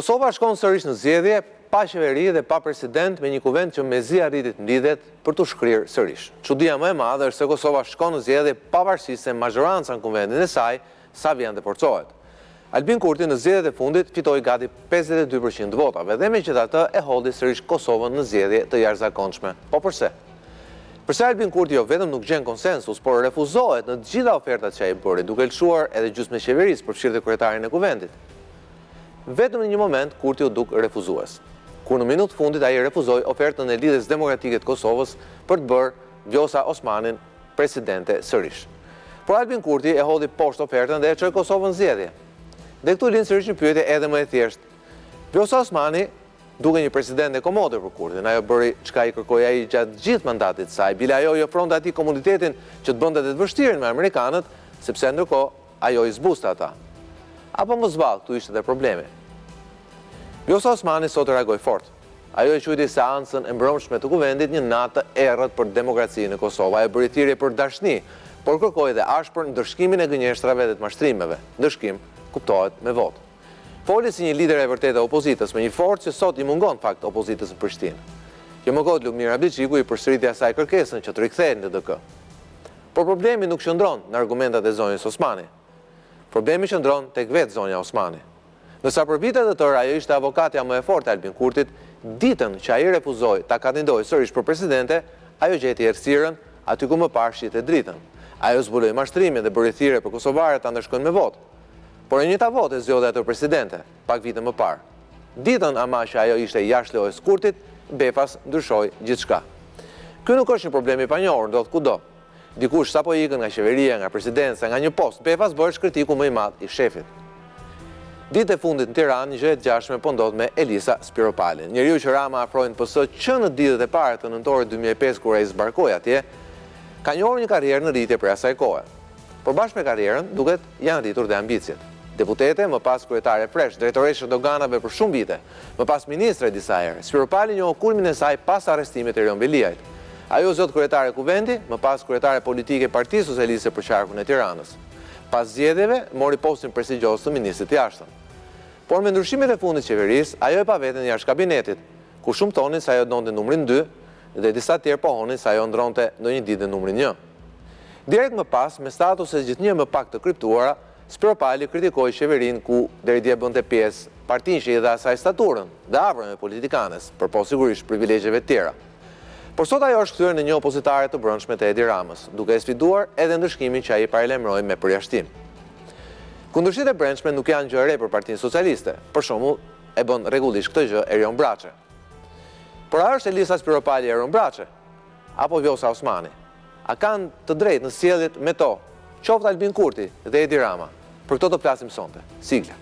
Kosova shkon sërish në zgjedhje, pa qeveri dhe pa president, me një kuvend që mezi arritit mlidhet për të shkrirë sërish. Çudia më e madhe është se Kosova shkon në zgjedhje pavarësisht se mazhoranca në kuvendin e saj sa vjen dhe forcohet. Albin Kurti në zgjedhjet e fundit fitoi gati 52% votave dhe megjithatë e hodhi sërish Kosovën në zgjedhje të jashtëzakonshme. Po përse? Përse Albin Kurti jo vetëm nuk gjen konsensus, por refuzohet në të gjitha ofertat që ai bëri, duke lëshuar edhe gjysmë e qeverisë përfshirë dhe kryetarin e kuvendit. Vetëm në një moment Kurti u duk refuzues, kur në minutë fundit ai refuzoi ofertën e Lidhjes Demokratike të Kosovës për të bërë Vjosa Osmanin presidente sërish. Por Albin Kurti e hodhi poshtë ofertën dhe e çoi Kosovën në zgjedhje. Dhe këtu lind sërish një pyetje edhe më e thjeshtë. Vjosa Osmani duke një president e komodir për Kurtin, ajo bëri çka i kërkoi ai gjatë gjithë mandatit të saj, bile ajo i ofronte atij komunitetin që të bënte të vështirën me amerikanët, sepse ndërkohë ajo i zbuste ata. Apo më zballë, këtu ishte dhe problemi. Vjosa Osmani sot reagoi fort. Ajo e quajti seancën e mbrëmshme të kuvendit një natë errët për demokracinë në Kosovë. Ajo bëri thirrje për dashni, por kërkoi dhe ashpër ndërshkimin e gënjeshtrave dhe të mashtrimeve. Ndërshkim kuptohet me votë. Foli si një lider e vërtetë e opozitës, me një forcë që sot i mungon fakt opozitës në Prishtinë. Kjo më kohët Lumir Abliçiku i përsëriti asaj kërkesën që të rikthehen në DK. Por problemi nuk qëndron në argumentat e zonjës Osmani. Problemi qëndron tek vetë zonja Osmani. Nësa për vitet e tërë ajo ishte avokatja më e fortë e Albin Kurtit, ditën që ai refuzoi ta kandidojë sërish për presidente, ajo gjeti errësirën aty ku më parë shite dritën. Ajo zbuloi mashtrimin dhe bëri thirrje për kosovarët ta ndërshkojnë me votë. Por e njëjta votë e zgjodhi atë presidente, pak vite më parë. Ditën ama që ajo ishte jashtë lojës Kurtit, befas ndryshoi gjithçka. Ky nuk është një problem i panjohur, ndodh kudo. Dikush sapo ikën nga qeveria, nga presidenca, nga një post, befas bëhet kritiku më i madh i shefit. Ditë e fundit në Tiranë, një gjë e gjashme po ndodh me Elisa Spiropalin. Njeriu që Rama afroi në PS që në ditët e para të nëntorit 2005 kur ai zbarkoi atje, ka njohur një karrierë në rritje për asaj kohe. Por bashkë me karrierën, duket janë rritur dhe ambicjet. Deputete, më pas kryetare fresh, drejtoreshe doganave për shumë vite, më pas ministre disa herë. Spiropali njohu kulmin e saj pas arrestimit të Erion Veliajt. Ajo zot kryetare kuvendi, më pas kryetare politike e Partisë Socialiste për qarkun e Tiranës. Pas zgjedhjeve, mori postin prestigjos të ministrit të jashtëm. Por me ndryshimet e fundit qeverisë, ajo e pa veten jashtë kabinetit, ku shumë tonin se ajo ndonte numrin 2 dhe disa tjerë pohonin se ajo ndronte ndonjë ditë numrin 1. Direkt më pas, me statuse gjithnjë më pak të kriptuara, Spiropali kritikoi qeverinë ku deri dje bënte pjesë partinë që i dha asaj staturën dhe afrën me politikanes, përpo sigurisht privilegjeve të tjera. Por sot ajo është kthyer në një opozitare të brendshme të Edi Ramës, duke e sfiduar edhe ndërshkimin që ai paralajmëroi me përjashtim. Kundërshtitë e brendshme nuk janë gjë e re për Partinë Socialiste. Për shembull, e bën rregullisht këtë gjë Erion Braçe. Por a është Elisa Spiropali Erion Braçe apo Vjosa Osmani? A kanë të drejtë në sjelljet me to, qoftë Albin Kurti dhe Edi Rama? Për këto të flasim sonte. Sigla.